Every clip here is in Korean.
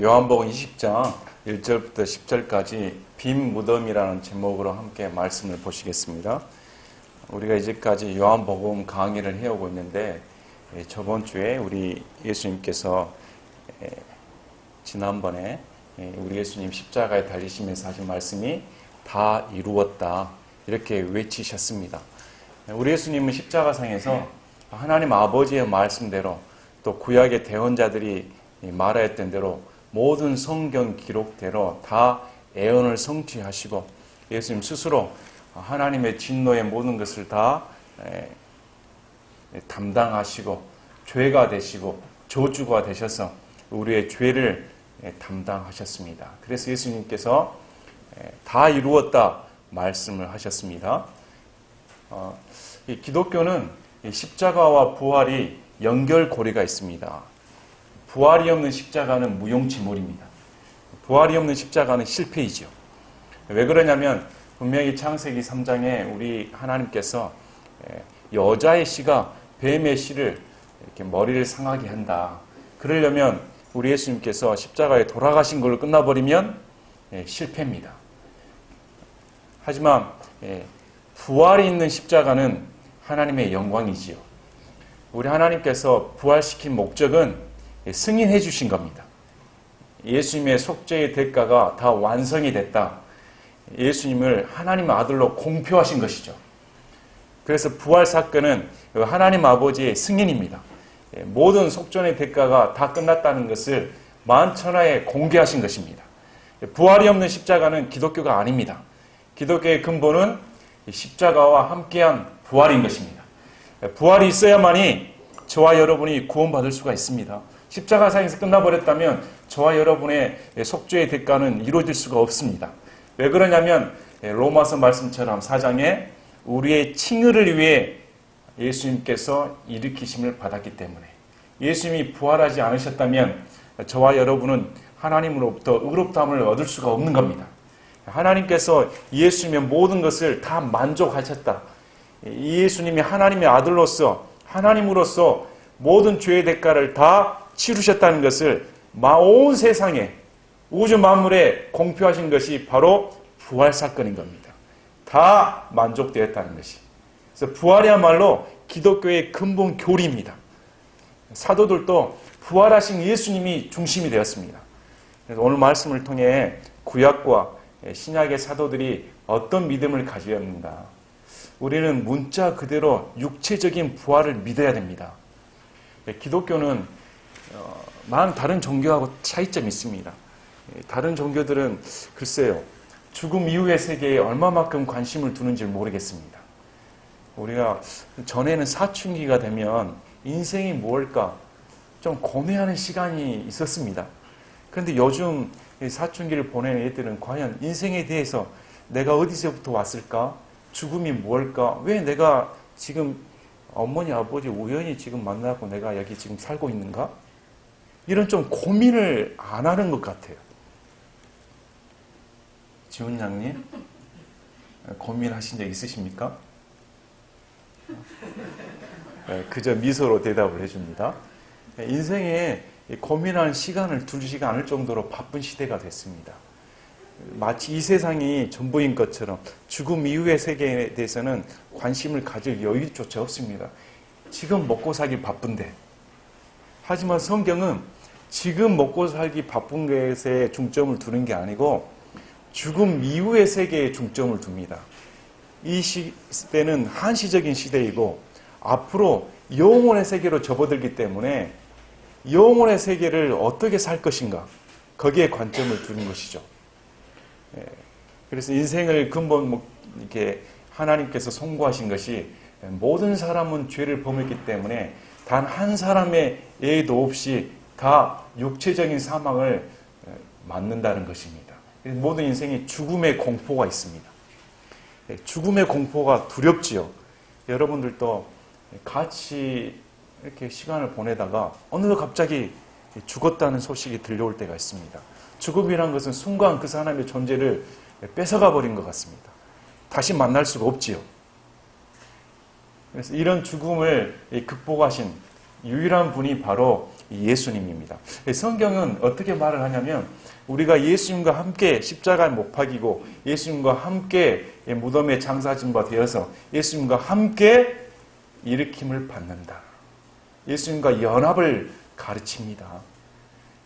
요한복음 20장 1절부터 10절까지 빈 무덤이라는 제목으로 함께 말씀을 보시겠습니다. 우리가 이제까지 요한복음 강의를 해오고 있는데 저번 주에 우리 예수님께서 지난번에 우리 예수님 십자가에 달리시면서 하신 말씀이 다 이루었다 이렇게 외치셨습니다. 우리 예수님은 십자가상에서 하나님 아버지의 말씀대로 또 구약의 대언자들이 말하였던 대로 모든 성경 기록대로 다 예언을 성취하시고 예수님 스스로 하나님의 진노의 모든 것을 다 담당하시고 죄가 되시고 저주가 되셔서 우리의 죄를 담당하셨습니다. 그래서 예수님께서 다 이루었다 말씀을 하셨습니다. 이 기독교는 십자가와 부활이 연결고리가 있습니다. 부활이 없는 십자가는 무용지물입니다. 부활이 없는 십자가는 실패이죠. 왜 그러냐면 분명히 창세기 3장에 우리 하나님께서 여자의 씨가 뱀의 씨를 이렇게 머리를 상하게 한다. 그러려면 우리 예수님께서 십자가에 돌아가신 걸로 끝나버리면 실패입니다. 하지만 부활이 있는 십자가는 하나님의 영광이지요. 우리 하나님께서 부활시킨 목적은 승인해 주신 겁니다. 예수님의 속죄의 대가가 다 완성이 됐다. 예수님을 하나님 아들로 공표하신 것이죠. 그래서 부활 사건은 하나님 아버지의 승인입니다. 모든 속죄의 대가가 다 끝났다는 것을 만천하에 공개하신 것입니다. 부활이 없는 십자가는 기독교가 아닙니다. 기독교의 근본은 십자가와 함께한 부활인 것입니다. 부활이 있어야만이 저와 여러분이 구원받을 수가 있습니다. 십자가상에서 끝나버렸다면 저와 여러분의 속죄의 대가는 이루어질 수가 없습니다. 왜 그러냐면 로마서 말씀처럼 4장에 우리의 칭의를 위해 예수님께서 일으키심을 받았기 때문에 예수님이 부활하지 않으셨다면 저와 여러분은 하나님으로부터 의롭다함을 얻을 수가 없는 겁니다. 하나님께서 예수님의 모든 것을 다 만족하셨다. 예수님이 하나님의 아들로서 하나님으로서 모든 죄의 대가를 다 치르셨다는 것을 온 세상에 우주 만물에 공표하신 것이 바로 부활 사건인 겁니다. 다 만족되었다는 것이. 그래서 부활이야말로 기독교의 근본 교리입니다. 사도들도 부활하신 예수님이 중심이 되었습니다. 그래서 오늘 말씀을 통해 구약과 신약의 사도들이 어떤 믿음을 가지었는가. 우리는 문자 그대로 육체적인 부활을 믿어야 됩니다. 기독교는 많은 다른 종교하고 차이점이 있습니다. 다른 종교들은 글쎄요, 죽음 이후의 세계에 얼마만큼 관심을 두는지 모르겠습니다. 우리가 전에는 사춘기가 되면 인생이 뭘까 좀 고뇌하는 시간이 있었습니다. 그런데 요즘 사춘기를 보내는 애들은 과연 인생에 대해서 내가 어디서부터 왔을까? 죽음이 뭘까? 왜 내가 지금 어머니, 아버지 우연히 지금 만나고 내가 여기 지금 살고 있는가? 이런 좀 고민을 안 하는 것 같아요. 지훈 양님, 고민하신 적 있으십니까? 그저 미소로 대답을 해줍니다. 인생에 고민하는 시간을 두지 않을 정도로 바쁜 시대가 됐습니다. 마치 이 세상이 전부인 것처럼 죽음 이후의 세계에 대해서는 관심을 가질 여유조차 없습니다. 지금 먹고 살기 바쁜데. 하지만 성경은 지금 먹고 살기 바쁜 것에 중점을 두는 게 아니고 죽음 이후의 세계에 중점을 둡니다. 이 시대는 한시적인 시대이고 앞으로 영혼의 세계로 접어들기 때문에 영혼의 세계를 어떻게 살 것인가 거기에 관점을 두는 것이죠. 그래서 인생을 근본 이렇게 하나님께서 선고하신 것이 모든 사람은 죄를 범했기 때문에 단 한 사람의 예도 없이 다 육체적인 사망을 맞는다는 것입니다. 모든 인생에 죽음의 공포가 있습니다. 죽음의 공포가 두렵지요. 여러분들도 같이 이렇게 시간을 보내다가 어느 갑자기 죽었다는 소식이 들려올 때가 있습니다. 죽음이란 것은 순간 그 사람의 존재를 뺏어가 버린 것 같습니다. 다시 만날 수가 없지요. 그래서 이런 죽음을 극복하신 유일한 분이 바로 예수님입니다. 성경은 어떻게 말을 하냐면 우리가 예수님과 함께 십자가에 못 박이고 예수님과 함께 무덤에 장사진 바 되어서 예수님과 함께 일으킴을 받는다. 예수님과 연합을 가르칩니다.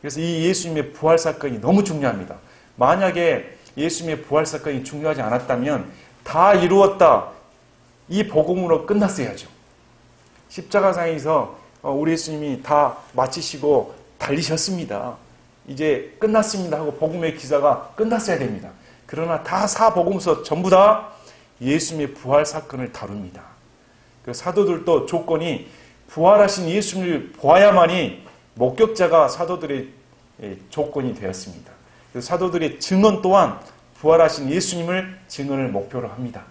그래서 이 예수님의 부활 사건이 너무 중요합니다. 만약에 예수님의 부활 사건이 중요하지 않았다면 다 이루었다. 이 복음으로 끝났어야죠. 십자가상에서 우리 예수님이 다 마치시고 달리셨습니다. 이제 끝났습니다 하고 복음의 기사가 끝났어야 됩니다. 그러나 다 사복음서 전부 다 예수님의 부활 사건을 다룹니다. 그 사도들도 조건이 부활하신 예수님을 보아야만이 목격자가 사도들의 조건이 되었습니다. 그래서 사도들의 증언 또한 부활하신 예수님을 증언을 목표로 합니다.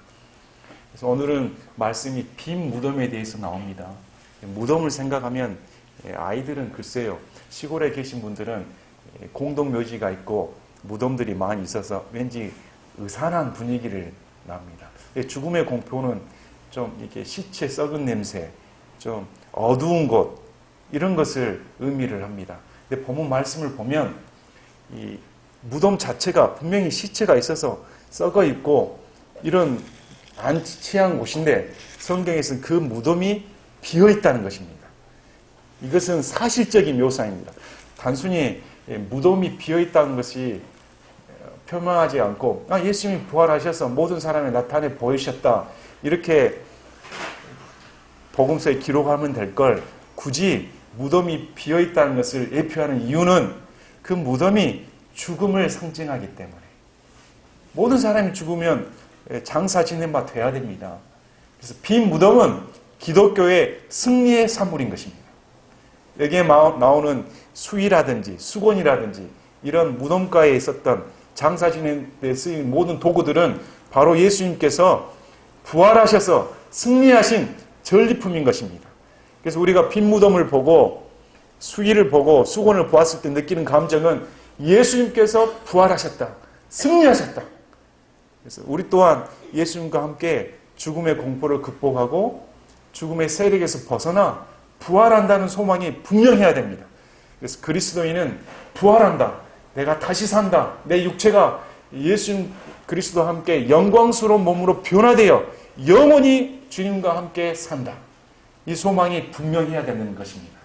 그래서 오늘은 말씀이 빈 무덤에 대해서 나옵니다. 무덤을 생각하면 아이들은 글쎄요, 시골에 계신 분들은 공동묘지가 있고 무덤들이 많이 있어서 왠지 의산한 분위기를 납니다. 죽음의 공포는 좀 이렇게 시체 썩은 냄새, 좀 어두운 곳, 이런 것을 의미를 합니다. 근데 본문 말씀을 보면 이 무덤 자체가 분명히 시체가 있어서 썩어 있고 이런 안치한 곳인데 성경에서는 그 무덤이 비어 있다는 것입니다. 이것은 사실적인 묘사입니다. 단순히 무덤이 비어 있다는 것이 표명하지 않고 예수님이 부활하셔서 모든 사람에 나타내 보이셨다. 이렇게 복음서에 기록하면 될 걸 굳이 무덤이 비어 있다는 것을 예표하는 이유는 그 무덤이 죽음을 상징하기 때문에 모든 사람이 죽으면 장사 지낸 바 돼야 됩니다. 그래서 빈 무덤은 기독교의 승리의 산물인 것입니다. 여기에 나오는 수의라든지 수건이라든지 이런 무덤가에 있었던 장사 지낸 데 쓰인 모든 도구들은 바로 예수님께서 부활하셔서 승리하신 전리품인 것입니다. 그래서 우리가 빈 무덤을 보고 수의를 보고 수건을 보았을 때 느끼는 감정은 예수님께서 부활하셨다. 승리하셨다. 그래서 우리 또한 예수님과 함께 죽음의 공포를 극복하고 죽음의 세력에서 벗어나 부활한다는 소망이 분명해야 됩니다. 그래서 그리스도인은 부활한다. 내가 다시 산다. 내 육체가 예수 그리스도와 함께 영광스러운 몸으로 변화되어 영원히 주님과 함께 산다. 이 소망이 분명해야 되는 것입니다.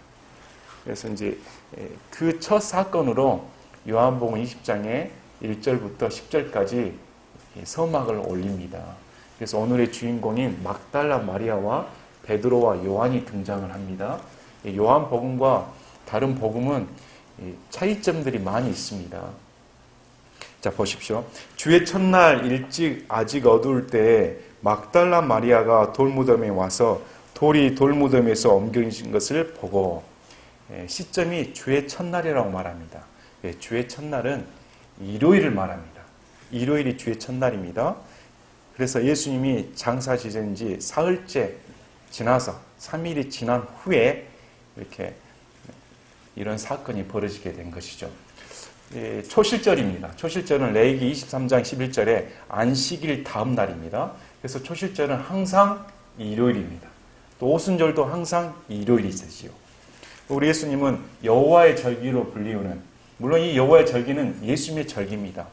그래서 이제 그 첫 사건으로 요한복음 20장의 1절부터 10절까지 서막을 올립니다. 그래서 오늘의 주인공인 막달라 마리아와 베드로와 요한이 등장을 합니다. 요한복음과 다른 복음은 차이점들이 많이 있습니다. 자, 보십시오. 주의 첫날 일찍 아직 어두울 때에 막달라 마리아가 돌무덤에 와서 돌이 돌무덤에서 옮겨진 것을 보고, 시점이 주의 첫날이라고 말합니다. 주의 첫날은 일요일을 말합니다. 일요일이 주의 첫날입니다. 그래서 예수님이 장사 지낸 지 사흘째 지나서 3일이 지난 후에 이렇게 이런 사건이 벌어지게 된 것이죠. 초실절입니다. 초실절은 레위기 23장 11절에 안식일 다음 날입니다. 그래서 초실절은 항상 일요일입니다. 또 오순절도 항상 일요일이 되지요. 우리 예수님은 여호와의 절기로 불리우는, 물론 이 여호와의 절기는 예수님의 절기입니다.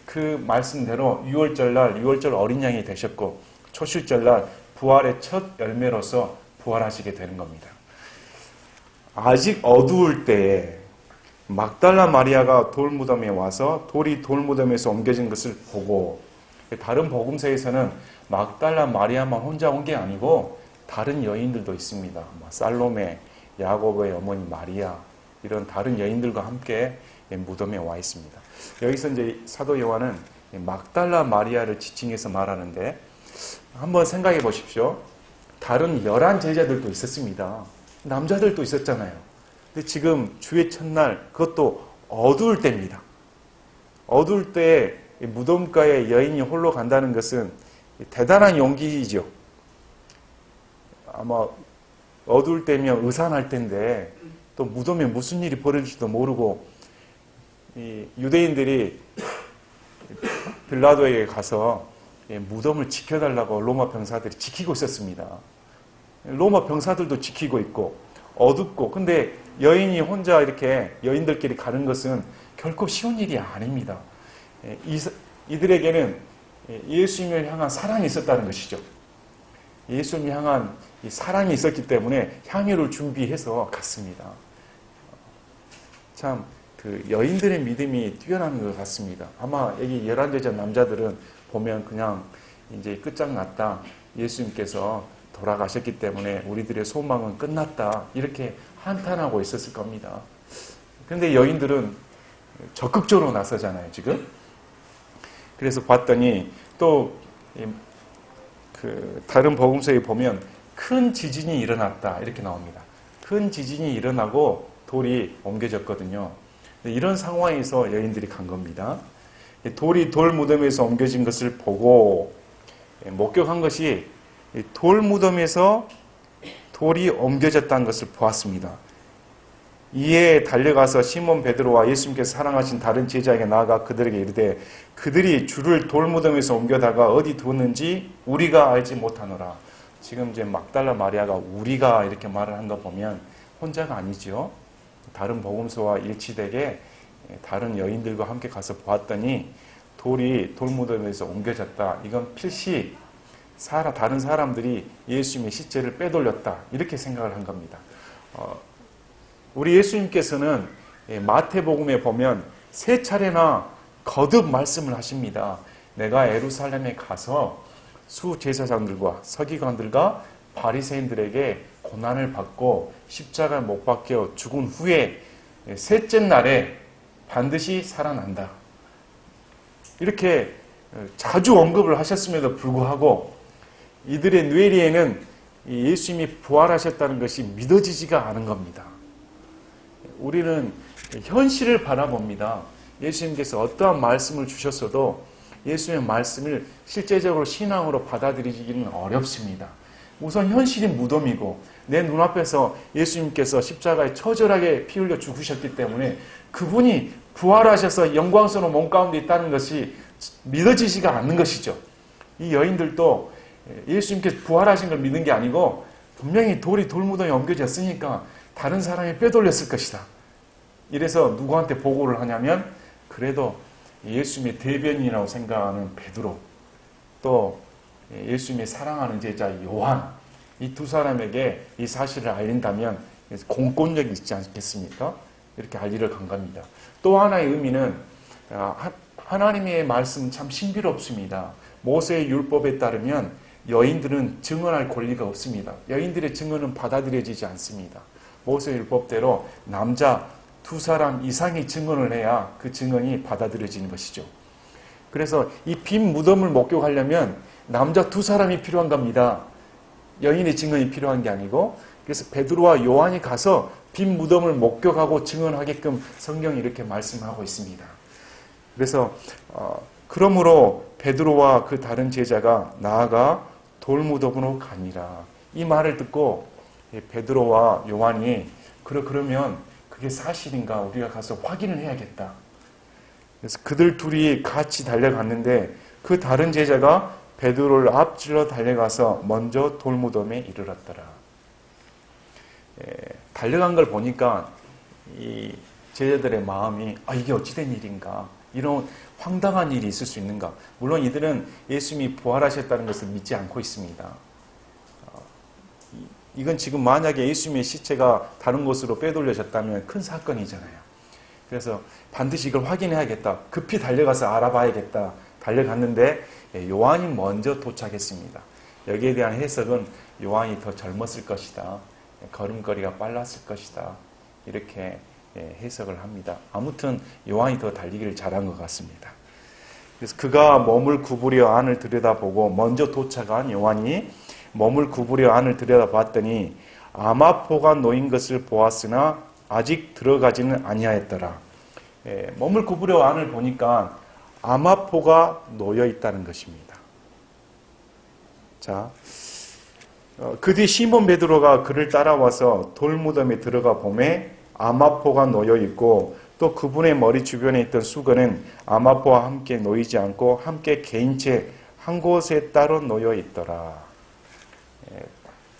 그 말씀대로 6월절날 6월절 어린 양이 되셨고 초실절날 부활의 첫 열매로서 부활하시게 되는 겁니다. 아직 어두울 때에 막달라 마리아가 돌무덤에 와서 돌이 돌무덤에서 옮겨진 것을 보고, 다른 복음서에서는 막달라 마리아만 혼자 온 게 아니고 다른 여인들도 있습니다. 살로메, 야고보의 어머니 마리아, 이런 다른 여인들과 함께 무덤에 와 있습니다. 여기서 이제 사도 요한은 막달라 마리아를 지칭해서 말하는데, 한번 생각해 보십시오. 다른 11 제자들도 있었습니다. 남자들도 있었잖아요. 근데 지금 주의 첫날, 그것도 어두울 때입니다. 어두울 때 무덤가에 여인이 홀로 간다는 것은 대단한 용기이죠. 아마 어두울 때면 의산할 텐데 또 무덤에 무슨 일이 벌어질지도 모르고, 이 유대인들이 빌라도에게 가서 무덤을 지켜달라고 로마 병사들이 지키고 있었습니다. 로마 병사들도 지키고 있고 어둡고, 근데 여인이 혼자 이렇게 여인들끼리 가는 것은 결코 쉬운 일이 아닙니다. 이들에게는 예수님을 향한 사랑이 있었다는 것이죠. 예수님을 향한 이 사랑이 있었기 때문에 향유를 준비해서 갔습니다. 참, 그 여인들의 믿음이 뛰어나는 것 같습니다. 아마 여기 11여자 남자들은 보면 그냥 이제 끝장났다. 예수님께서 돌아가셨기 때문에 우리들의 소망은 끝났다. 이렇게 한탄하고 있었을 겁니다. 그런데 여인들은 적극적으로 나서잖아요, 지금. 그래서 봤더니 또 그 다른 복음서에 보면 큰 지진이 일어났다. 이렇게 나옵니다. 큰 지진이 일어나고 돌이 옮겨졌거든요. 이런 상황에서 여인들이 간 겁니다. 돌이 돌 무덤에서 옮겨진 것을 보고 목격한 것이 돌 무덤에서 돌이 옮겨졌다는 것을 보았습니다. 이에 달려가서 시몬 베드로와 예수님께서 사랑하신 다른 제자에게 나아가 그들에게 이르되 그들이 주를 돌 무덤에서 옮겨다가 어디 두었는지 우리가 알지 못하노라. 지금 이제 막달라 마리아가 우리가 이렇게 말을 한 거 보면 혼자가 아니죠. 다른 복음서와 일치되게 다른 여인들과 함께 가서 보았더니 돌이 돌무덤에서 옮겨졌다. 이건 필시 다른 사람들이 예수님의 시체를 빼돌렸다. 이렇게 생각을 한 겁니다. 우리 예수님께서는 마태복음에 보면 3차례나 거듭 말씀을 하십니다. 내가 예루살렘에 가서 수제사장들과 서기관들과 바리새인들에게 고난을 받고 십자가에 못 박혀 죽은 후에 셋째 날에 반드시 살아난다. 이렇게 자주 언급을 하셨음에도 불구하고 이들의 뇌리에는 예수님이 부활하셨다는 것이 믿어지지가 않은 겁니다. 우리는 현실을 바라봅니다. 예수님께서 어떠한 말씀을 주셨어도 예수님의 말씀을 실제적으로 신앙으로 받아들이기는 어렵습니다. 우선 현실이 무덤이고 내 눈앞에서 예수님께서 십자가에 처절하게 피 흘려 죽으셨기 때문에 그분이 부활하셔서 영광스러운 몸 가운데 있다는 것이 믿어지지가 않는 것이죠. 이 여인들도 예수님께서 부활하신 걸 믿는 게 아니고 분명히 돌이 돌무덤에 옮겨졌으니까 다른 사람이 빼돌렸을 것이다. 이래서 누구한테 보고를 하냐면 그래도 예수님의 대변인이라고 생각하는 베드로, 또 예수님이 사랑하는 제자 요한, 이 두 사람에게 이 사실을 알린다면 공권력이 있지 않겠습니까? 이렇게 알리러 간 겁니다. 또 하나의 의미는 하나님의 말씀은 참 신비롭습니다. 모세의 율법에 따르면 여인들은 증언할 권리가 없습니다. 여인들의 증언은 받아들여지지 않습니다. 모세의 율법대로 남자 2사람 이상이 증언을 해야 그 증언이 받아들여지는 것이죠. 그래서 이 빈 무덤을 목격하려면 남자 2사람이 필요한 겁니다. 여인의 증언이 필요한 게 아니고, 그래서 베드로와 요한이 가서 빈 무덤을 목격하고 증언하게끔 성경이 이렇게 말씀하고 있습니다. 그래서 그러므로 베드로와 그 다른 제자가 나아가 돌무덤으로 가니라. 이 말을 듣고 베드로와 요한이 그러면 그게 사실인가 우리가 가서 확인을 해야겠다. 그래서 그들 둘이 같이 달려갔는데 그 다른 제자가 베드로를 앞질러 달려가서 먼저 돌무덤에 이르렀더라. 달려간 걸 보니까 이 제자들의 마음이 이게 어찌된 일인가, 이런 황당한 일이 있을 수 있는가. 물론 이들은 예수님이 부활하셨다는 것을 믿지 않고 있습니다. 이건 지금 만약에 예수님의 시체가 다른 곳으로 빼돌려졌다면 큰 사건이잖아요. 그래서 반드시 이걸 확인해야겠다. 급히 달려가서 알아봐야겠다. 달려갔는데 요한이 먼저 도착했습니다. 여기에 대한 해석은 요한이 더 젊었을 것이다. 걸음걸이가 빨랐을 것이다. 이렇게 해석을 합니다. 아무튼 요한이 더 달리기를 잘한 것 같습니다. 그래서 그가 몸을 구부려 안을 들여다보고 먼저 도착한 요한이 몸을 구부려 안을 들여다봤더니 아마포가 놓인 것을 보았으나 아직 들어가지는 아니하였더라. 몸을 구부려 안을 보니까 아마포가 놓여 있다는 것입니다. 자, 그 뒤 시몬 베드로가 그를 따라와서 돌무덤에 들어가 보매 아마포가 놓여 있고 또 그분의 머리 주변에 있던 수건은 아마포와 함께 놓이지 않고 함께 개인 채 한 곳에 따로 놓여 있더라.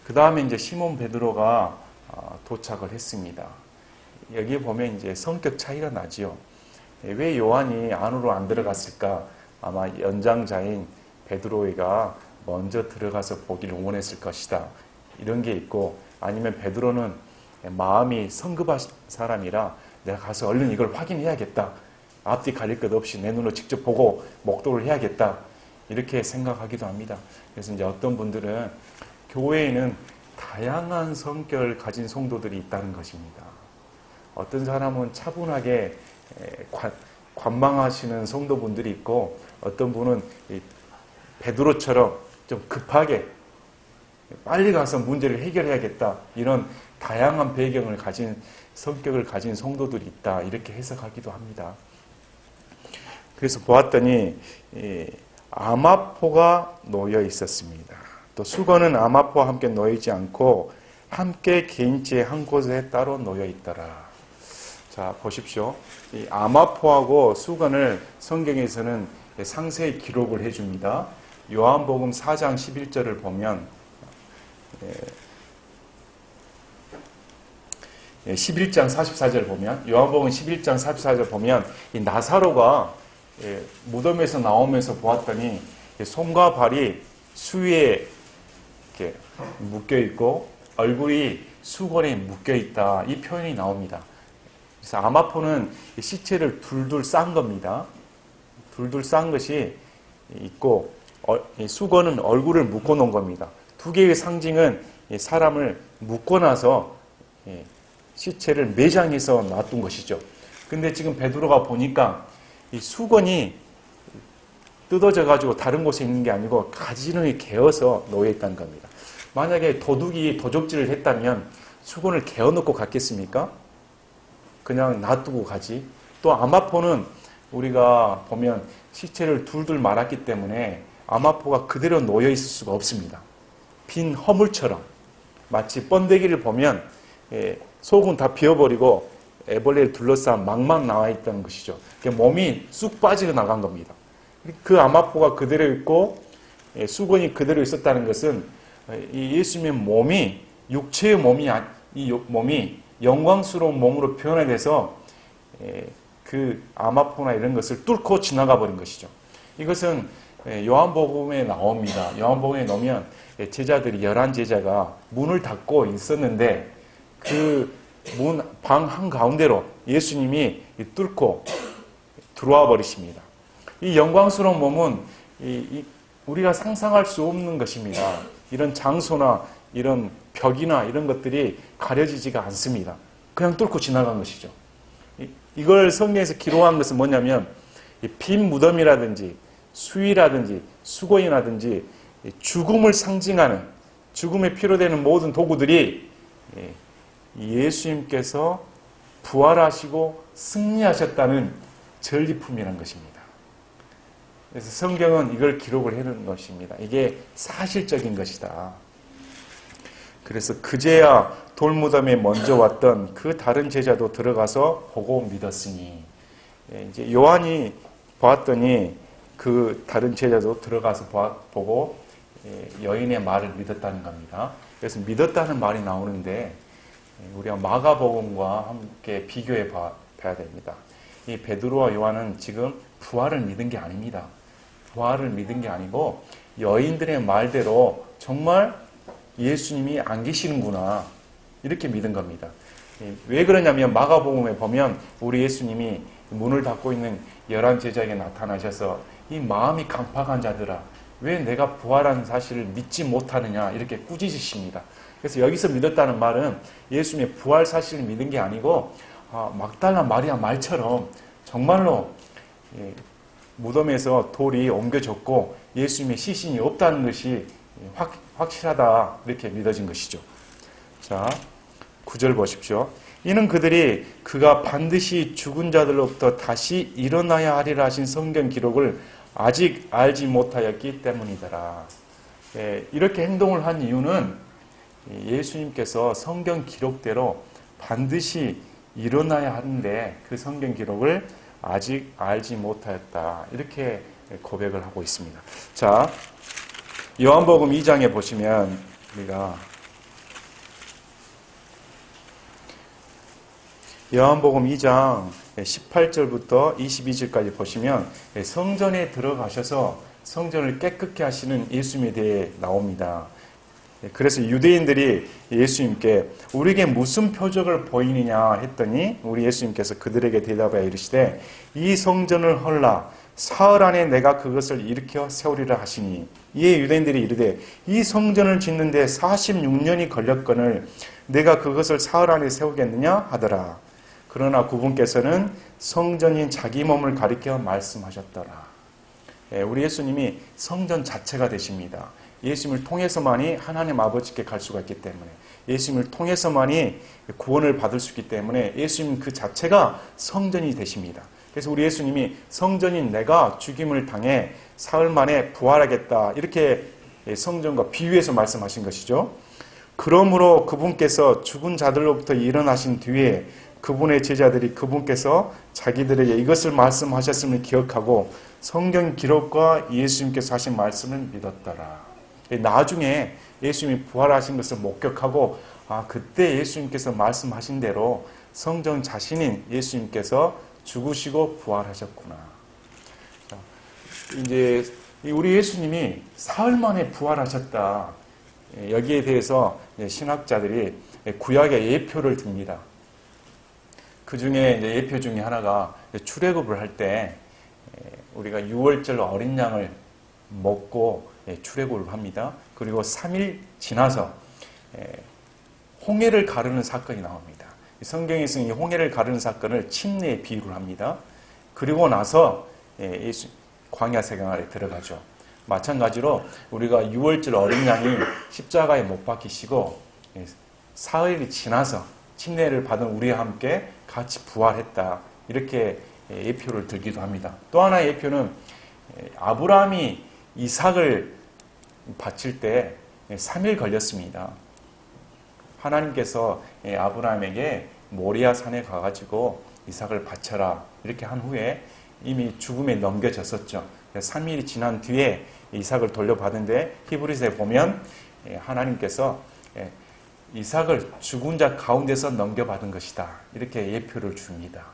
그 다음에 이제 시몬 베드로가 도착을 했습니다. 여기에 보면 이제 성격 차이가 나지요. 왜 요한이 안으로 안 들어갔을까? 아마 연장자인 베드로가 먼저 들어가서 보기를 원했을 것이다. 이런 게 있고, 아니면 베드로는 마음이 성급한 사람이라 내가 가서 얼른 이걸 확인해야겠다. 앞뒤 가릴 것 없이 내 눈으로 직접 보고 목도를 해야겠다. 이렇게 생각하기도 합니다. 그래서 이제 어떤 분들은 교회에는 다양한 성격을 가진 성도들이 있다는 것입니다. 어떤 사람은 차분하게 관망하시는 성도분들이 있고, 어떤 분은 베드로처럼 좀 급하게 빨리 가서 문제를 해결해야겠다. 이런 다양한 배경을 가진 성격을 가진 성도들이 있다. 이렇게 해석하기도 합니다. 그래서 보았더니 아마포가 놓여 있었습니다. 또 수건은 아마포와 함께 놓이지 않고 함께 개인지에 한 곳에 따로 놓여 있더라. 자, 보십시오. 이 아마포하고 수건을 성경에서는 상세히 기록을 해줍니다. 요한복음 4장 11절을 보면 11장 44절 보면, 요한복음 11장 44절 보면 이 나사로가 무덤에서 나오면서 보았더니 손과 발이 수위에 이렇게 묶여 있고 얼굴이 수건에 묶여 있다. 이 표현이 나옵니다. 그래서 아마포는 시체를 둘둘 싼 겁니다. 둘둘 싼 것이 있고, 수건은 얼굴을 묶어 놓은 겁니다. 두 개의 상징은 사람을 묶고 나서 시체를 매장해서 놔둔 것이죠. 근데 지금 베드로가 보니까 이 수건이 뜯어져 가지고 다른 곳에 있는 게 아니고 가지런히 개어서 놓여 있다는 겁니다. 만약에 도둑이 도적질을 했다면 수건을 개어 놓고 갔겠습니까? 그냥 놔두고 가지. 또 아마포는 우리가 보면 시체를 둘둘 말았기 때문에 아마포가 그대로 놓여 있을 수가 없습니다. 빈 허물처럼, 마치 번데기를 보면 속은 다 비어버리고 애벌레를 둘러싼 망막 나와 있다는 것이죠. 몸이 쑥 빠지고 나간 겁니다. 그 아마포가 그대로 있고 수건이 그대로 있었다는 것은 이 예수님의 몸이 육체의 몸이, 이 몸이 영광스러운 몸으로 변화돼서 그 아마포나 이런 것을 뚫고 지나가 버린 것이죠. 이것은 요한복음에 나옵니다. 요한복음에 나오면 제자들이 11제자가 문을 닫고 있었는데 그 문 방 한가운데로 예수님이 뚫고 들어와 버리십니다. 이 영광스러운 몸은 우리가 상상할 수 없는 것입니다. 이런 장소나 이런 벽이나 이런 것들이 가려지지가 않습니다. 그냥 뚫고 지나간 것이죠. 이걸 성경에서 기록한 것은 뭐냐면 빈 무덤이라든지 수위라든지 수건이라든지 죽음을 상징하는, 죽음에 필요되는 모든 도구들이 예수님께서 부활하시고 승리하셨다는 전리품이라는 것입니다. 그래서 성경은 이걸 기록을 해놓은 것입니다. 이게 사실적인 것이다. 그래서 그제야 돌무덤에 먼저 왔던 그 다른 제자도 들어가서 보고 믿었으니, 이제 요한이 보았더니 그 다른 제자도 들어가서 보고 여인의 말을 믿었다는 겁니다. 그래서 믿었다는 말이 나오는데 우리가 마가복음과 함께 비교해 봐야 됩니다. 이 베드로와 요한은 지금 부활을 믿은 게 아닙니다. 부활을 믿은 게 아니고 여인들의 말대로 정말 예수님이 안 계시는구나 이렇게 믿은 겁니다. 왜 그러냐면 마가복음에 보면 우리 예수님이 문을 닫고 있는 11제자에게 나타나셔서 이 마음이 강팍한 자들아 왜 내가 부활한 사실을 믿지 못하느냐 이렇게 꾸짖으십니다. 그래서 여기서 믿었다는 말은 예수님의 부활 사실을 믿은 게 아니고 막달라 마리아 말처럼 정말로 무덤에서 돌이 옮겨졌고 예수님의 시신이 없다는 것이 확실하다 이렇게 믿어진 것이죠. 자, 9절 보십시오. 이는 그들이 그가 반드시 죽은 자들로부터 다시 일어나야 하리라 하신 성경 기록을 아직 알지 못하였기 때문이더라. 이렇게 행동을 한 이유는 예수님께서 성경 기록대로 반드시 일어나야 하는데 그 성경 기록을 아직 알지 못하였다. 이렇게 고백을 하고 있습니다. 자, 요한복음 2장에 보시면 우리가 요한복음 2장 18절부터 22절까지 보시면 성전에 들어가셔서 성전을 깨끗게 하시는 예수님에 대해 나옵니다. 그래서 유대인들이 예수님께 우리에게 무슨 표적을 보이느냐 했더니 우리 예수님께서 그들에게 대답하여 이르시되 이 성전을 헐라 사흘 안에 내가 그것을 일으켜 세우리라 하시니 이에 유대인들이 이르되 이 성전을 짓는데 46년이 걸렸거늘 내가 그것을 사흘 안에 세우겠느냐 하더라. 그러나 그분께서는 성전인 자기 몸을 가리켜 말씀하셨더라. 우리 예수님이 성전 자체가 되십니다. 예수님을 통해서만이 하나님 아버지께 갈 수가 있기 때문에, 예수님을 통해서만이 구원을 받을 수 있기 때문에 예수님 그 자체가 성전이 되십니다. 그래서 우리 예수님이 성전인 내가 죽임을 당해 사흘 만에 부활하겠다, 이렇게 성전과 비유해서 말씀하신 것이죠. 그러므로 그분께서 죽은 자들로부터 일어나신 뒤에 그분의 제자들이 그분께서 자기들에게 이것을 말씀하셨음을 기억하고 성경 기록과 예수님께서 하신 말씀을 믿었더라. 나중에 예수님이 부활하신 것을 목격하고 그때 예수님께서 말씀하신 대로 성전 자신인 예수님께서 죽으시고 부활하셨구나. 이제 우리 예수님이 사흘 만에 부활하셨다. 여기에 대해서 신학자들이 구약의 예표를 듭니다. 그 중에 예표 중에 하나가 출애굽을 할 때 우리가 6월절 어린 양을 먹고 출애굽을 합니다. 그리고 3일 지나서 홍해를 가르는 사건이 나옵니다. 성경에서는 이 홍해를 가르는 사건을 침례의 비유를 합니다. 그리고 나서 광야 생활에 들어가죠. 마찬가지로 우리가 6월절 어린 양이 십자가에 못 박히시고 사흘이 지나서 침례를 받은 우리와 함께 같이 부활했다. 이렇게 예표를 들기도 합니다. 또 하나의 예표는 아브라함이 이삭을 바칠 때 3일 걸렸습니다. 하나님께서 아브라함에게 모리아 산에 가가지고 이삭을 바쳐라 이렇게 한 후에 이미 죽음에 넘겨졌었죠. 3일이 지난 뒤에 이삭을 돌려받은데 히브리서에 보면 하나님께서 이삭을 죽은 자 가운데서 넘겨받은 것이다. 이렇게 예표를 줍니다.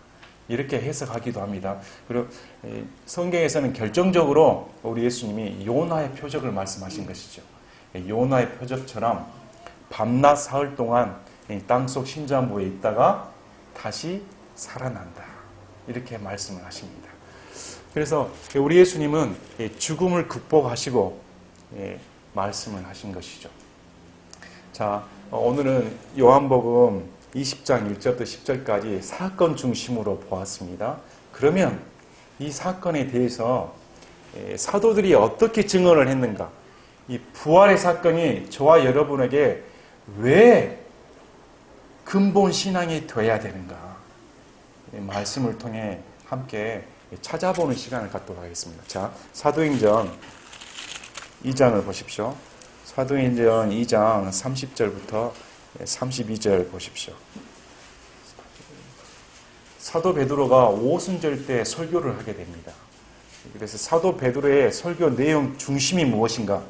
이렇게 해석하기도 합니다. 그리고 성경에서는 결정적으로 우리 예수님이 요나의 표적을 말씀하신 것이죠. 요나의 표적처럼 밤낮 사흘 동안 땅속 신전부에 있다가 다시 살아난다. 이렇게 말씀을 하십니다. 그래서 우리 예수님은 죽음을 극복하시고 말씀을 하신 것이죠. 자, 오늘은 요한복음 20장 1절부터 10절까지 사건 중심으로 보았습니다. 그러면 이 사건에 대해서 사도들이 어떻게 증언을 했는가? 이 부활의 사건이 저와 여러분에게 왜 근본 신앙이 되어야 되는가? 말씀을 통해 함께 찾아보는 시간을 갖도록 하겠습니다. 자, 사도행전 2장을 보십시오. 사도행전 2장 30절부터 32절 보십시오. 사도 베드로가 오순절 때 설교를 하게 됩니다. 그래서 사도 베드로의 설교 내용 중심이 무엇인가?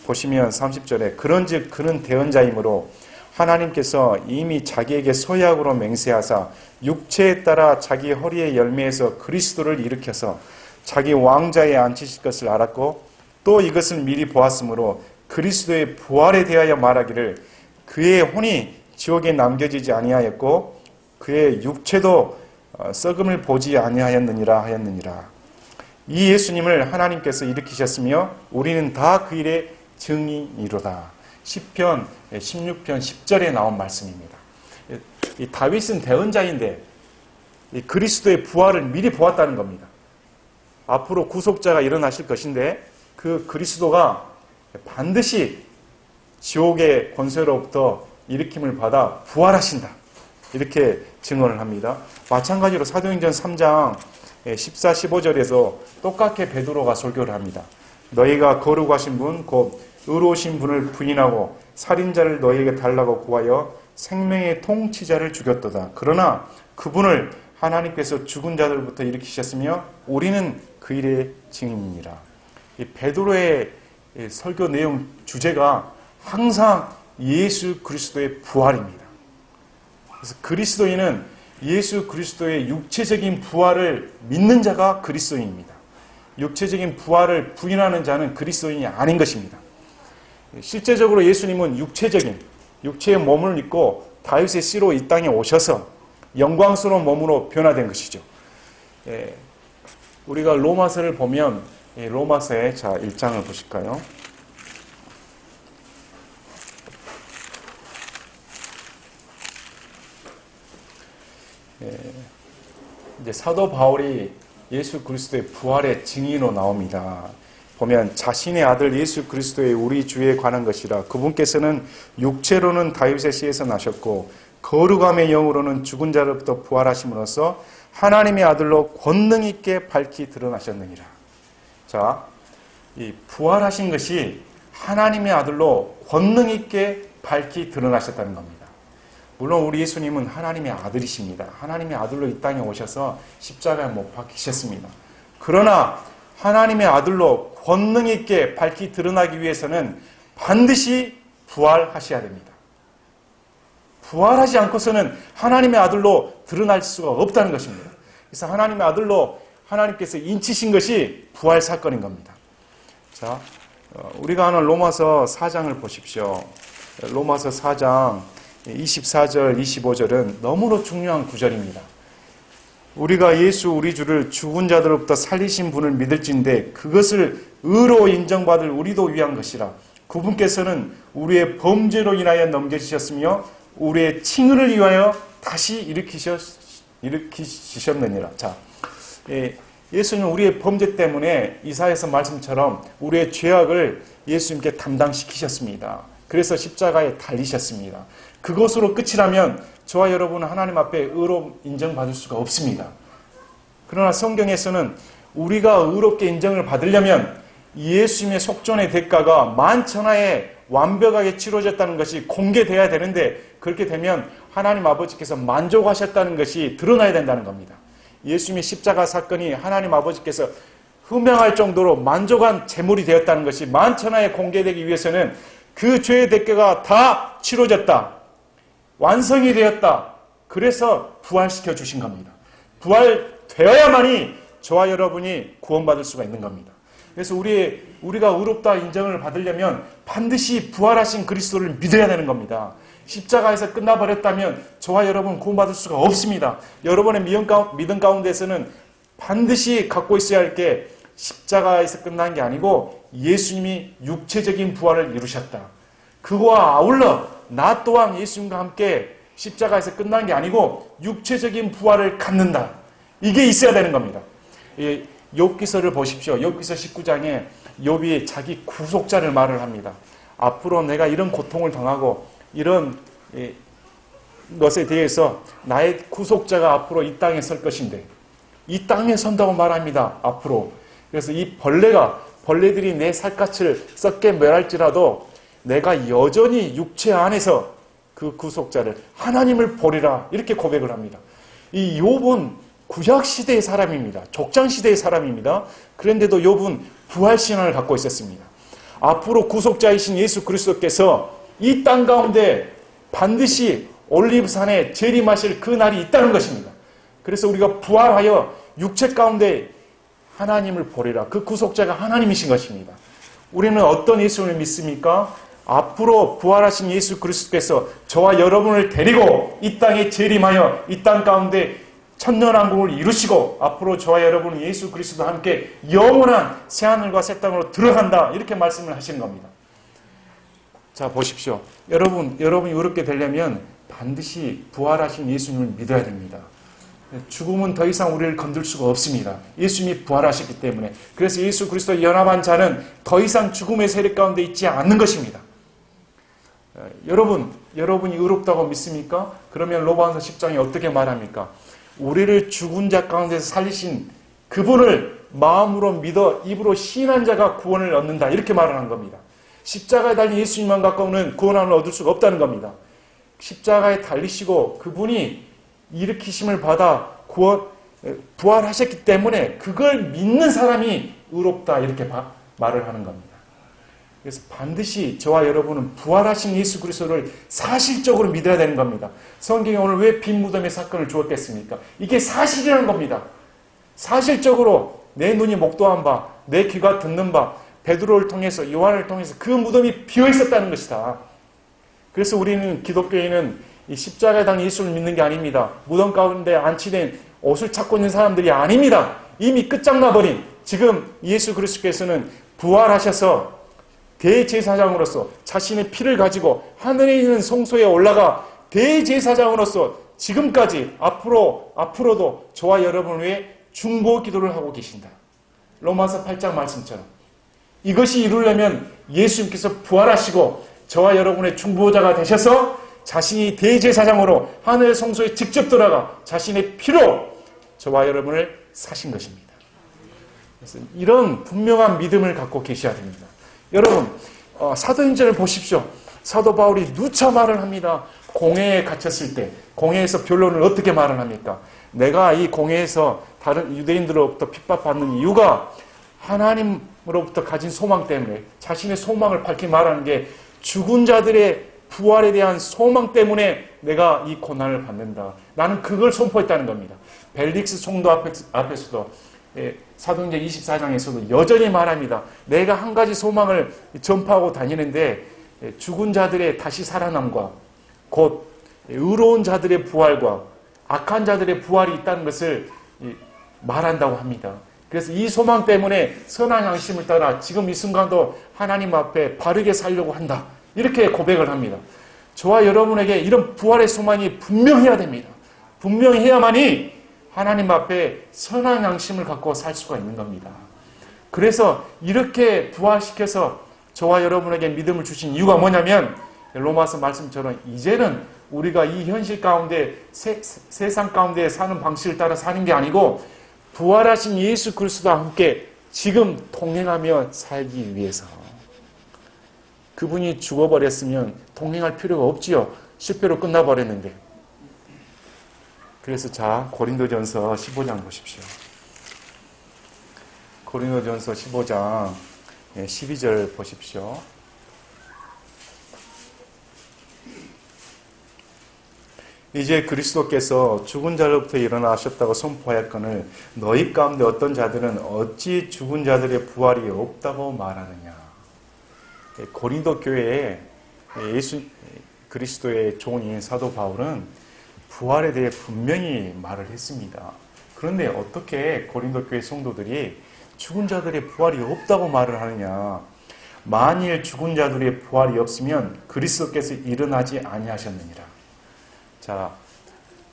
보시면 30절에 그런즉 그는 대언자이므로 하나님께서 이미 자기에게 서약으로 맹세하사 육체에 따라 자기 허리의 열매에서 그리스도를 일으켜서 자기 왕자에 앉히실 것을 알았고 또 이것을 미리 보았으므로 그리스도의 부활에 대하여 말하기를 그의 혼이 지옥에 남겨지지 아니하였고 그의 육체도 썩음을 보지 아니하였느니라 하였느니라. 이 예수님을 하나님께서 일으키셨으며 우리는 다 그 일의 증인이로다. 시편 16편 10절에 나온 말씀입니다. 이 다윗은 대언자인데 이 그리스도의 부활을 미리 보았다는 겁니다. 앞으로 구속자가 일어나실 것인데 그 그리스도가 반드시 지옥의 권세로부터 일으킴을 받아 부활하신다. 이렇게 증언을 합니다. 마찬가지로 사도행전 3장 14, 15절에서 똑같게 베드로가 설교를 합니다. 너희가 거룩하신 분, 곧 의로우신 분을 부인하고 살인자를 너희에게 달라고 구하여 생명의 통치자를 죽였도다. 그러나 그분을 하나님께서 죽은 자들부터 일으키셨으며 우리는 그 일의 증인이니라. 이 베드로의 설교 내용 주제가 항상 예수 그리스도의 부활입니다. 그래서 그리스도인은 예수 그리스도의 육체적인 부활을 믿는 자가 그리스도인입니다. 육체적인 부활을 부인하는 자는 그리스도인이 아닌 것입니다. 실제적으로 예수님은 육체의 몸을 입고 다윗의 씨로 이 땅에 오셔서 영광스러운 몸으로 변화된 것이죠. 우리가 로마서를 보면 로마서의 1장을 보실까요? 이제 사도 바울이 예수 그리스도의 부활의 증인으로 나옵니다. 보면 자신의 아들 예수 그리스도의 우리 주에 관한 것이라 그분께서는 육체로는 다윗의 씨에서 나셨고 거룩함의 영으로는 죽은 자로부터 부활하심으로써 하나님의 아들로 권능 있게 밝히 드러나셨느니라. 자, 이 부활하신 것이 하나님의 아들로 권능 있게 밝히 드러나셨다는 겁니다. 물론 우리 예수님은 하나님의 아들이십니다. 하나님의 아들로 이 땅에 오셔서 십자가에 못 박히셨습니다. 그러나 하나님의 아들로 권능 있게 밝히 드러나기 위해서는 반드시 부활하셔야 됩니다. 부활하지 않고서는 하나님의 아들로 드러날 수가 없다는 것입니다. 그래서 하나님의 아들로 하나님께서 인치신 것이 부활 사건인 겁니다. 자, 우리가 아는 로마서 4장을 보십시오. 로마서 4장 24절, 25절은 너무나 중요한 구절입니다. 우리가 예수 우리 주를 죽은 자들로부터 살리신 분을 믿을진데 그것을 의로 인정받을 우리도 위한 것이라. 그분께서는 우리의 범죄로 인하여 넘겨지셨으며 우리의 칭의를 위하여 다시 일으키셨느니라. 자, 예수님은 우리의 범죄 때문에 이사야서 말씀처럼 우리의 죄악을 예수님께 담당시키셨습니다. 그래서 십자가에 달리셨습니다. 그것으로 끝이라면 저와 여러분은 하나님 앞에 의로 인정받을 수가 없습니다. 그러나 성경에서는 우리가 의롭게 인정을 받으려면 예수님의 속전의 대가가 만천하에 완벽하게 치러졌다는 것이 공개되어야 되는데 그렇게 되면 하나님 아버지께서 만족하셨다는 것이 드러나야 된다는 겁니다. 예수님의 십자가 사건이 하나님 아버지께서 흠양할 정도로 만족한 제물이 되었다는 것이 만천하에 공개되기 위해서는 그 죄의 대가가 다 치러졌다. 완성이 되었다. 그래서 부활시켜 주신 겁니다. 부활되어야만이 저와 여러분이 구원받을 수가 있는 겁니다. 그래서 우리가 의롭다 인정을 받으려면 반드시 부활하신 그리스도를 믿어야 되는 겁니다. 십자가에서 끝나버렸다면 저와 여러분 구원받을 수가 없습니다. 여러분의 믿음 가운데서는 반드시 갖고 있어야 할 게 십자가에서 끝난 게 아니고 예수님이 육체적인 부활을 이루셨다. 그거와 아울러 나 또한 예수님과 함께 십자가에서 끝난 게 아니고 육체적인 부활을 갖는다. 이게 있어야 되는 겁니다. 욥기서를 보십시오. 욥기서 19장에 욥이 자기 구속자를 말을 합니다. 앞으로 내가 이런 고통을 당하고 이런 것에 대해서 나의 구속자가 앞으로 이 땅에 설 것인데 이 땅에 선다고 말합니다. 앞으로. 그래서 이 벌레들이 내 살갗을 썩게 멸할지라도 내가 여전히 육체 안에서 그 구속자를 하나님을 보리라 이렇게 고백을 합니다. 이 욥은 구약시대의 사람입니다. 족장시대의 사람입니다. 그런데도 욥은 부활신앙을 갖고 있었습니다. 앞으로 구속자이신 예수 그리스도께서 이 땅 가운데 반드시 올리브산에 재림하실 그 날이 있다는 것입니다. 그래서 우리가 부활하여 육체 가운데 하나님을 보리라. 그 구속자가 하나님이신 것입니다. 우리는 어떤 예수를 믿습니까? 앞으로 부활하신 예수 그리스도께서 저와 여러분을 데리고 이 땅에 재림하여 이 땅 가운데 천년왕국을 이루시고 앞으로 저와 여러분은 예수 그리스도와 함께 영원한 새하늘과 새 땅으로 들어간다. 이렇게 말씀을 하시는 겁니다. 자, 보십시오. 여러분이 의롭게 되려면 반드시 부활하신 예수님을 믿어야 됩니다. 죽음은 더 이상 우리를 건들 수가 없습니다. 예수님이 부활하셨기 때문에. 그래서 예수 그리스도와 연합한 자는 더 이상 죽음의 세력 가운데 있지 않는 것입니다. 여러분이 의롭다고 믿습니까? 그러면 로마서 10장에 어떻게 말합니까? 우리를 죽은 자 가운데서 살리신 그분을 마음으로 믿어 입으로 시인한 자가 구원을 얻는다. 이렇게 말하는 겁니다. 십자가에 달린 예수님만 갖고는 구원을 얻을 수가 없다는 겁니다. 십자가에 달리시고 그분이 일으키심을 받아 부활하셨기 때문에 그걸 믿는 사람이 의롭다 이렇게 말을 하는 겁니다. 그래서 반드시 저와 여러분은 부활하신 예수 그리스도를 사실적으로 믿어야 되는 겁니다. 성경에 오늘 왜 빈 무덤의 사건을 주었겠습니까? 이게 사실이라는 겁니다. 사실적으로 내 눈이 목도한 바, 내 귀가 듣는 바, 베드로를 통해서, 요한을 통해서 그 무덤이 비어 있었다는 것이다. 그래서 우리는, 기독교인은 이 십자가에 당 예수를 믿는 게 아닙니다. 무덤 가운데 안치된 옷을 찾고 있는 사람들이 아닙니다. 이미 끝장나버린, 지금 예수 그리스도께서는 부활하셔서 대제사장으로서 자신의 피를 가지고 하늘에 있는 성소에 올라가 대제사장으로서 지금까지 앞으로도 저와 여러분을 위해 중보 기도를 하고 계신다. 로마서 8장 말씀처럼. 이것이 이루려면 예수님께서 부활하시고 저와 여러분의 중보자가 되셔서 자신이 대제사장으로 하늘 성소에 직접 들어가 자신의 피로 저와 여러분을 사신 것입니다. 그래서 이런 분명한 믿음을 갖고 계셔야 됩니다. 여러분, 사도행전을 보십시오. 사도 바울이 누차 말을 합니다. 공회에 갇혔을 때, 공회에서 변론을 어떻게 말을 합니까? 내가 이 공회에서 다른 유대인들로부터 핍박받는 이유가 하나님으로부터 가진 소망 때문에, 자신의 소망을 밝히 말하는 게 죽은 자들의 부활에 대한 소망 때문에 내가 이 고난을 받는다. 나는 그걸 선포했다는 겁니다. 벨릭스 총독 앞에서도, 사도행전 24장에서도 여전히 말합니다. 내가 한 가지 소망을 전파하고 다니는데 죽은 자들의 다시 살아남과 곧 의로운 자들의 부활과 악한 자들의 부활이 있다는 것을 말한다고 합니다. 그래서 이 소망 때문에 선한 양심을 따라 지금 이 순간도 하나님 앞에 바르게 살려고 한다. 이렇게 고백을 합니다. 저와 여러분에게 이런 부활의 소망이 분명해야 됩니다. 분명해야만이 하나님 앞에 선한 양심을 갖고 살 수가 있는 겁니다. 그래서 이렇게 부활시켜서 저와 여러분에게 믿음을 주신 이유가 뭐냐면 로마서 말씀처럼 이제는 우리가 이 현실 가운데 세상 가운데 사는 방식을 따라 사는 게 아니고 부활하신 예수 그리스도와 함께 지금 동행하며 살기 위해서. 그분이 죽어버렸으면 동행할 필요가 없지요. 실패로 끝나버렸는데. 그래서 자, 고린도전서 15장 보십시오. 고린도전서 15장 12절 보십시오. 이제 그리스도께서 죽은 자로부터 일어나셨다고 선포하였거늘 너희 가운데 어떤 자들은 어찌 죽은 자들의 부활이 없다고 말하느냐. 고린도 교회에 예수 그리스도의 종인 사도 바울은 부활에 대해 분명히 말을 했습니다. 그런데 어떻게 고린도 교회 성도들이 죽은 자들의 부활이 없다고 말을 하느냐. 만일 죽은 자들의 부활이 없으면 그리스도께서 일어나지 아니하셨느니라. 자,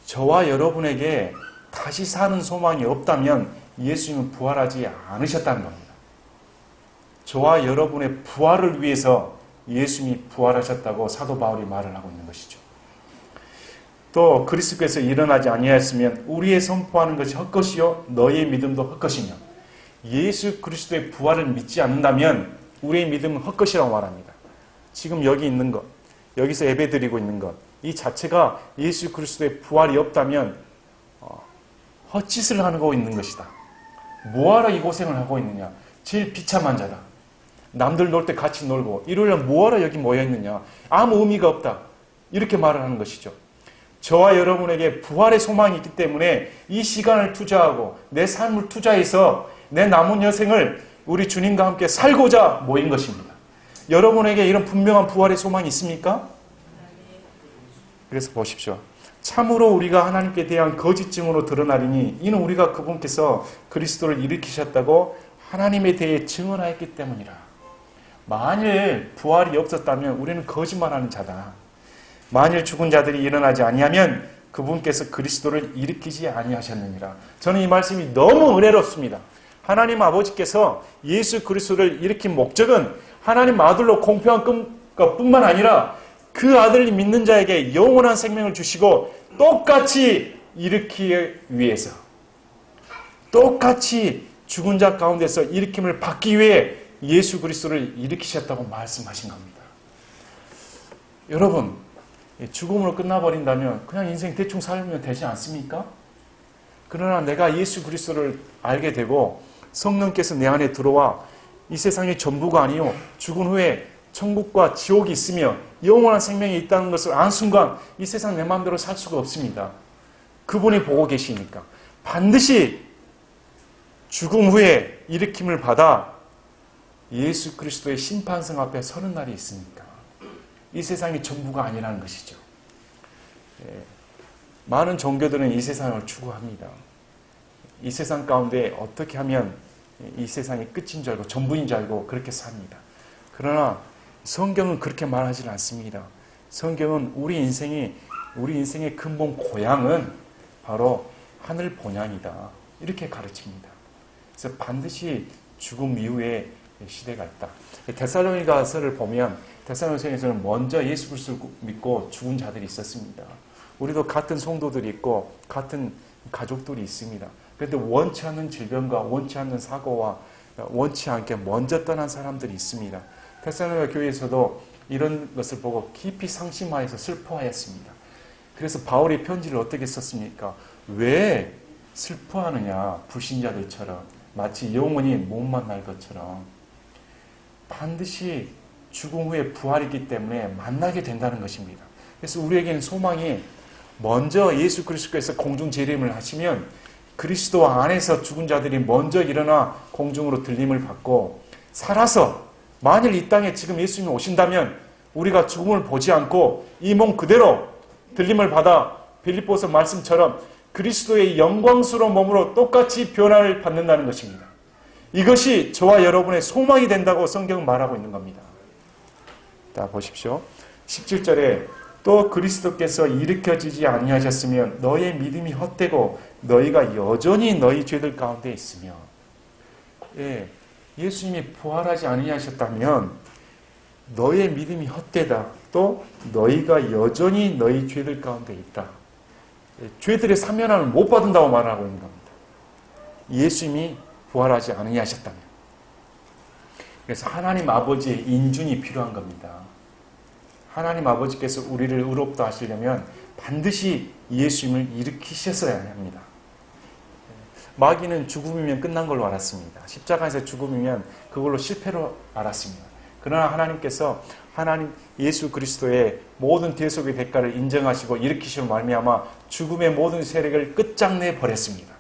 저와 여러분에게 다시 사는 소망이 없다면 예수님은 부활하지 않으셨다는 겁니다. 저와 여러분의 부활을 위해서 예수님이 부활하셨다고 사도 바울이 말을 하고 있는 것이죠. 또 그리스도께서 일어나지 아니하였으면 우리의 선포하는 것이 헛것이요 너희의 믿음도 헛것이며, 예수 그리스도의 부활을 믿지 않는다면 우리의 믿음은 헛것이라고 말합니다. 지금 여기 있는 것, 여기서 예배드리고 있는 것, 이 자체가 예수 그리스도의 부활이 없다면 헛짓을 하고 있는 것이다. 뭐하러 이 고생을 하고 있느냐. 제일 비참한 자다. 남들 놀 때 같이 놀고 일요일에 뭐하러 여기 모여있느냐. 아무 의미가 없다. 이렇게 말을 하는 것이죠. 저와 여러분에게 부활의 소망이 있기 때문에 이 시간을 투자하고 내 삶을 투자해서 내 남은 여생을 우리 주님과 함께 살고자 모인 것입니다. 여러분에게 이런 분명한 부활의 소망이 있습니까? 그래서 보십시오. 참으로 우리가 하나님께 대한 거짓 증언으로 드러나리니 이는 우리가 그분께서 그리스도를 일으키셨다고 하나님에 대해 증언하였기 때문이라. 만일 부활이 없었다면 우리는 거짓말하는 자다. 만일 죽은 자들이 일어나지 아니하면 그분께서 그리스도를 일으키지 아니하셨느니라. 저는 이 말씀이 너무 은혜롭습니다. 하나님 아버지께서 예수 그리스도를 일으킨 목적은 하나님 아들로 공평한 것뿐만 아니라 그 아들을 믿는 자에게 영원한 생명을 주시고 똑같이 일으키기 위해서, 똑같이 죽은 자 가운데서 일으킴을 받기 위해 예수 그리스도를 일으키셨다고 말씀하신 겁니다. 여러분, 죽음으로 끝나버린다면 그냥 인생 대충 살면 되지 않습니까? 그러나 내가 예수 그리스도를 알게 되고 성령께서 내 안에 들어와 이 세상이 전부가 아니요 죽은 후에 천국과 지옥이 있으며 영원한 생명이 있다는 것을 안 순간 이 세상 내 마음대로 살 수가 없습니다. 그분이 보고 계시니까 반드시 죽음 후에 일으킴을 받아 예수 그리스도의 심판성 앞에 서는 날이 있으니까 이 세상이 전부가 아니라는 것이죠. 많은 종교들은 이 세상을 추구합니다. 이 세상 가운데 어떻게 하면 이 세상이 끝인 줄 알고 전부인 줄 알고 그렇게 삽니다. 그러나 성경은 그렇게 말하지 않습니다. 성경은 우리 인생의 근본 고향은 바로 하늘 본향이다. 이렇게 가르칩니다. 그래서 반드시 죽음 이후에 시대가 있다. 데살로니가서를 보면 데살로니가서는 먼저 예수 그리스도를 믿고 죽은 자들이 있었습니다. 우리도 같은 성도들이 있고 같은 가족들이 있습니다. 그런데 원치 않는 질병과 원치 않는 사고와 원치 않게 먼저 떠난 사람들이 있습니다. 데살로니가 교회에서도 이런 것을 보고 깊이 상심하여서 슬퍼하였습니다. 그래서 바울이 편지를 어떻게 썼습니까? 왜 슬퍼하느냐? 불신자들처럼 마치 영원히 못 만날 것처럼 반드시 죽음 후에 부활이기 때문에 만나게 된다는 것입니다. 그래서 우리에게는 소망이 먼저 예수 그리스도께서 공중 재림을 하시면 그리스도 안에서 죽은 자들이 먼저 일어나 공중으로 들림을 받고 살아서 만일 이 땅에 지금 예수님이 오신다면 우리가 죽음을 보지 않고 이 몸 그대로 들림을 받아 빌립보서 말씀처럼 그리스도의 영광스러운 몸으로 똑같이 변화를 받는다는 것입니다. 이것이 저와 여러분의 소망이 된다고 성경은 말하고 있는 겁니다. 자, 보십시오. 17절에 또 그리스도께서 일으켜지지 아니하셨으면 너의 믿음이 헛되고 너희가 여전히 너희 죄들 가운데 있으며 예수님이 부활하지 아니하셨다면 너의 믿음이 헛되다. 또 너희가 여전히 너희 죄들 가운데 있다. 죄들의 사면함을 못 받는다고 말하고 있는 겁니다. 예수님이 부활하지 아니하셨다면. 그래서 하나님 아버지의 인준이 필요한 겁니다. 하나님 아버지께서 우리를 의롭다 하시려면 반드시 예수님을 일으키셨어야 합니다. 마귀는 죽음이면 끝난 걸로 알았습니다. 십자가에서 죽음이면 그걸로 실패로 알았습니다. 그러나 하나님께서 예수 그리스도의 모든 대속의 대가를 인정하시고 일으키시고 말미암아 죽음의 모든 세력을 끝장내 버렸습니다.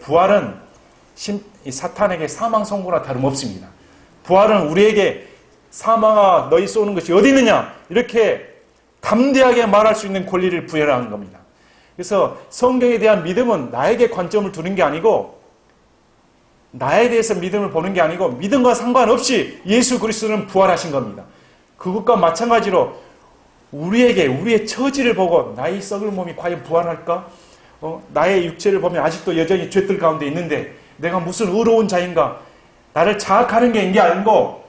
부활은 사탄에게 사망 선고나 다름없습니다. 부활은 우리에게 사망아 너희 쏘는 것이 어디 있느냐 이렇게 담대하게 말할 수 있는 권리를 부여하는 겁니다. 그래서 성경에 대한 믿음은 나에게 관점을 두는 게 아니고 나에 대해서 믿음을 보는 게 아니고 믿음과 상관없이 예수 그리스도는 부활하신 겁니다. 그것과 마찬가지로 우리의 처지를 보고 나의 썩을 몸이 과연 부활할까? 나의 육체를 보면 아직도 여전히 죄들 가운데 있는데 내가 무슨 의로운 자인가? 나를 자학하는 게 있는 게 아니고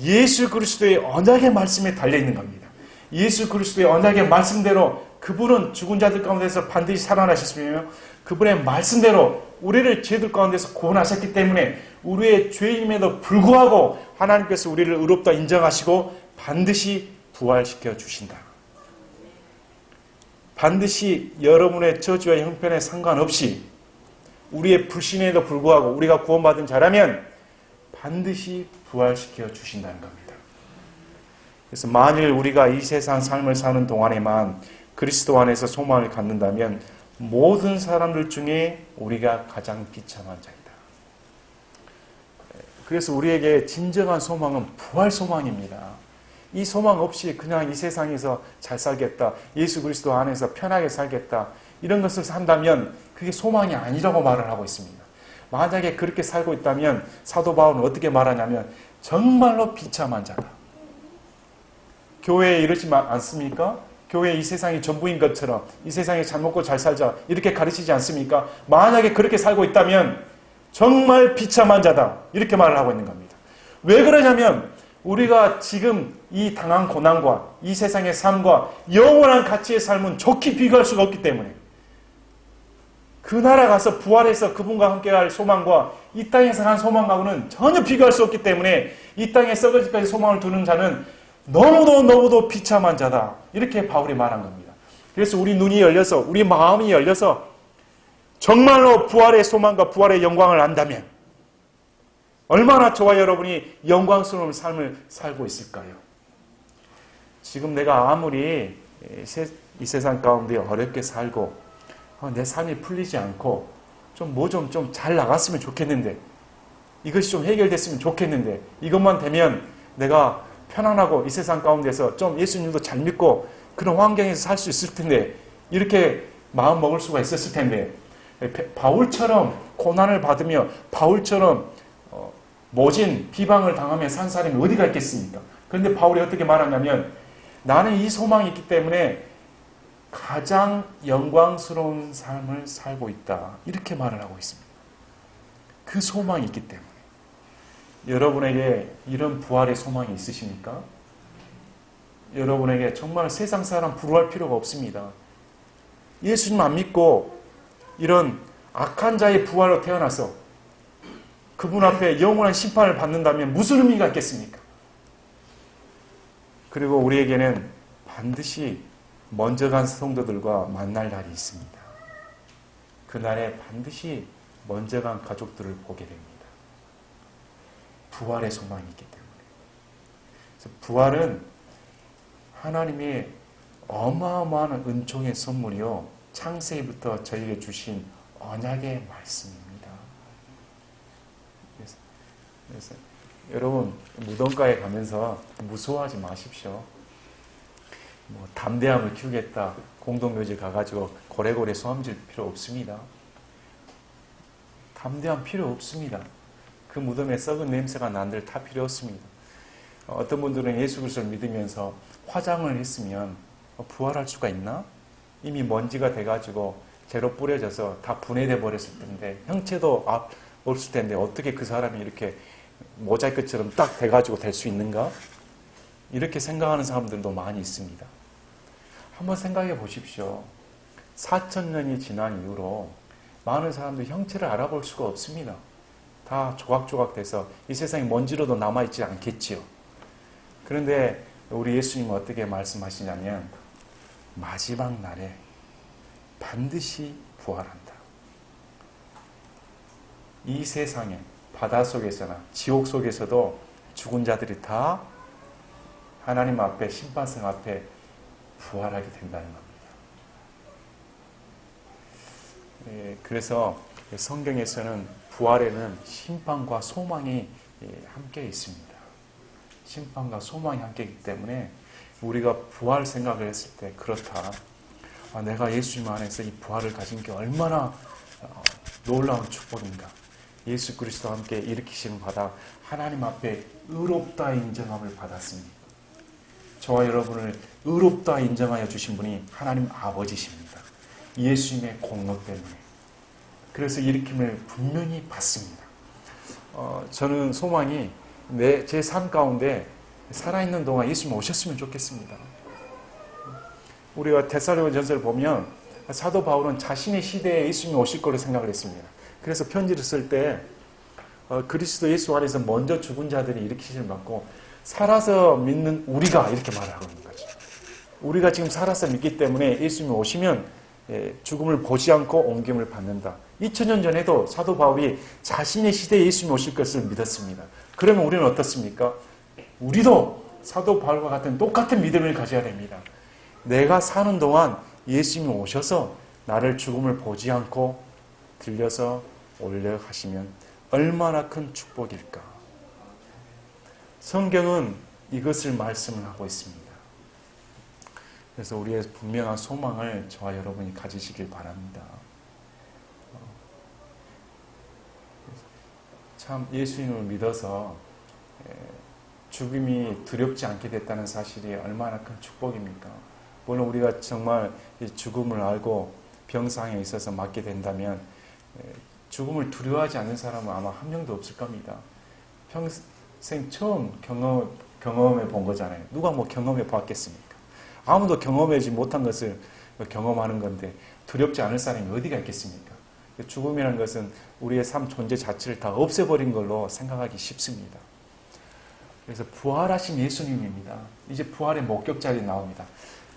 예수 그리스도의 언약의 말씀에 달려있는 겁니다. 예수 그리스도의 언약의 말씀대로 그분은 죽은 자들 가운데서 반드시 살아나셨으며 그분의 말씀대로 우리를 죄들 가운데서 구원하셨기 때문에 우리의 죄임에도 불구하고 하나님께서 우리를 의롭다 인정하시고 반드시 부활시켜 주신다. 반드시 여러분의 처지와 형편에 상관없이 우리의 불신에도 불구하고 우리가 구원받은 자라면 반드시 부활시켜 주신다는 겁니다. 그래서 만일 우리가 이 세상 삶을 사는 동안에만 그리스도 안에서 소망을 갖는다면 모든 사람들 중에 우리가 가장 비참한 자이다. 그래서 우리에게 진정한 소망은 부활 소망입니다. 이 소망 없이 그냥 이 세상에서 잘 살겠다, 예수 그리스도 안에서 편하게 살겠다 이런 것을 산다면 그게 소망이 아니라고 말을 하고 있습니다. 만약에 그렇게 살고 있다면 사도 바울은 어떻게 말하냐면 정말로 비참한 자다. 교회에 이러지 않습니까? 교회 이 세상이 전부인 것처럼 이 세상에 잘 먹고 잘 살자 이렇게 가르치지 않습니까? 만약에 그렇게 살고 있다면 정말 비참한 자다 이렇게 말을 하고 있는 겁니다. 왜 그러냐면 우리가 지금 이 당한 고난과 이 세상의 삶과 영원한 가치의 삶은 좋게 비교할 수가 없기 때문에 그 나라 가서 부활해서 그분과 함께할 소망과 이 땅에서 한 소망하고는 전혀 비교할 수 없기 때문에 이 땅에 썩어질까지 소망을 두는 자는 너무도 비참한 자다. 이렇게 바울이 말한 겁니다. 그래서 우리 눈이 열려서 우리 마음이 열려서 정말로 부활의 소망과 부활의 영광을 안다면 얼마나 저와 여러분이 영광스러운 삶을 살고 있을까요? 지금 내가 아무리 이 세상 가운데 어렵게 살고 내 삶이 풀리지 않고 좀 잘 나갔으면 좋겠는데, 이것이 좀 해결됐으면 좋겠는데, 이것만 되면 내가 편안하고 이 세상 가운데서 좀 예수님도 잘 믿고 그런 환경에서 살 수 있을 텐데, 이렇게 마음 먹을 수가 있었을 텐데, 바울처럼 고난을 받으며 바울처럼 모진 비방을 당하며 산 사람이 어디가 있겠습니까? 그런데 바울이 어떻게 말하냐면, 나는 이 소망이 있기 때문에 가장 영광스러운 삶을 살고 있다, 이렇게 말을 하고 있습니다. 그 소망이 있기 때문에. 여러분에게 이런 부활의 소망이 있으십니까? 여러분에게 정말 세상 사람 부러워할 필요가 없습니다. 예수님 안 믿고 이런 악한 자의 부활로 태어나서 그분 앞에 영원한 심판을 받는다면 무슨 의미가 있겠습니까? 그리고 우리에게는 반드시 먼저 간 성도들과 만날 날이 있습니다. 그날에 반드시 먼저 간 가족들을 보게 됩니다. 부활의 소망이 있기 때문에. 그래서 부활은 하나님의 어마어마한 은총의 선물이요, 창세기부터 저에게 주신 언약의 말씀입니다. 그래서 여러분, 무덤가에 가면서 무서워하지 마십시오. 담대함을 키우겠다, 공동묘지 가가지고 고래고래 소함질 필요 없습니다. 담대함 필요 없습니다. 그 무덤에 썩은 냄새가 난들 다 필요 없습니다. 어떤 분들은 예수 그리스도를 믿으면서 화장을 했으면 부활할 수가 있나? 이미 먼지가 돼가지고 재로 뿌려져서 다 분해돼 버렸을 텐데, 형체도 없을 텐데 어떻게 그 사람이 이렇게 모자이크처럼 딱 돼가지고 될 수 있는가? 이렇게 생각하는 사람들도 많이 있습니다. 한번 생각해 보십시오. 4,000년이 지난 이후로 많은 사람들이 형체를 알아볼 수가 없습니다. 다 조각조각 돼서 이 세상에 먼지로도 남아있지 않겠지요. 그런데 우리 예수님은 어떻게 말씀하시냐면, 마지막 날에 반드시 부활한다. 이 세상에 바닷속에서나 지옥 속에서도 죽은 자들이 다 하나님 앞에, 심판성 앞에 부활하게 된다는 겁니다. 그래서 성경에서는 부활에는 심판과 소망이 함께 있습니다. 심판과 소망이 함께 있기 때문에 우리가 부활 생각을 했을 때, 그렇다, 내가 예수님 안에서 이 부활을 가진 게 얼마나 놀라운 축복인가. 예수 그리스도와 함께 일으키심을 받아 하나님 앞에 의롭다 인정함을 받았습니다. 저와 여러분을 의롭다 인정하여 주신 분이 하나님 아버지십니다. 예수님의 공로 때문에. 그래서 일으킴을 분명히 받습니다. 저는 소망이 제 삶 가운데 살아있는 동안 예수님 오셨으면 좋겠습니다. 우리가 데살로니가전서를 보면 사도 바울은 자신의 시대에 예수님이 오실 거로 생각을 했습니다. 그래서 편지를 쓸 때 그리스도 예수 안에서 먼저 죽은 자들이 일으키심을 받고 살아서 믿는 우리가, 이렇게 말을 하고 있는 거죠. 우리가 지금 살아서 믿기 때문에 예수님이 오시면 죽음을 보지 않고 옮김을 받는다. 2000년 전에도 사도 바울이 자신의 시대에 예수님이 오실 것을 믿었습니다. 그러면 우리는 어떻습니까? 우리도 사도 바울과 같은 똑같은 믿음을 가져야 됩니다. 내가 사는 동안 예수님이 오셔서 나를 죽음을 보지 않고 들려서 올려 가시면 얼마나 큰 축복일까. 성경은 이것을 말씀을 하고 있습니다. 그래서 우리의 분명한 소망을 저와 여러분이 가지시길 바랍니다. 참 예수님을 믿어서 죽음이 두렵지 않게 됐다는 사실이 얼마나 큰 축복입니까? 물론 우리가 정말 죽음을 알고 병상에 있어서 맞게 된다면 죽음을 두려워하지 않는 사람은 아마 한 명도 없을 겁니다. 평생 처음 경험해 본 거잖아요. 누가 경험해 봤겠습니까? 아무도 경험하지 못한 것을 경험하는 건데 두렵지 않을 사람이 어디가 있겠습니까? 죽음이라는 것은 우리의 삶 존재 자체를 다 없애버린 걸로 생각하기 쉽습니다. 그래서 부활하신 예수님입니다. 이제 부활의 목격자들이 나옵니다.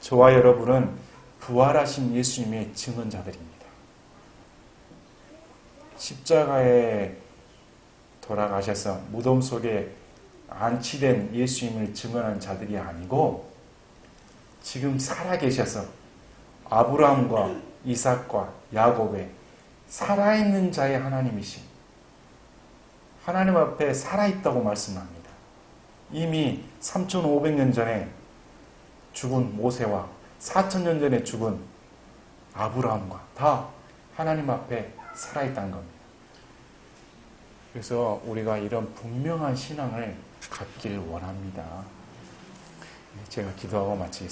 저와 여러분은 부활하신 예수님의 증언자들입니다. 십자가에 돌아가셔서 무덤 속에 안치된 예수님을 증언한 자들이 아니고 지금 살아계셔서 아브라함과 이삭과 야곱의 살아있는 자의 하나님이신 하나님 앞에 살아있다고 말씀합니다. 이미 3500년 전에 죽은 모세와 4000년 전에 죽은 아브라함과 다 하나님 앞에 살아있다는 겁니다. 그래서 우리가 이런 분명한 신앙을 갖길 원합니다. 제가 기도하고 마치겠습니다.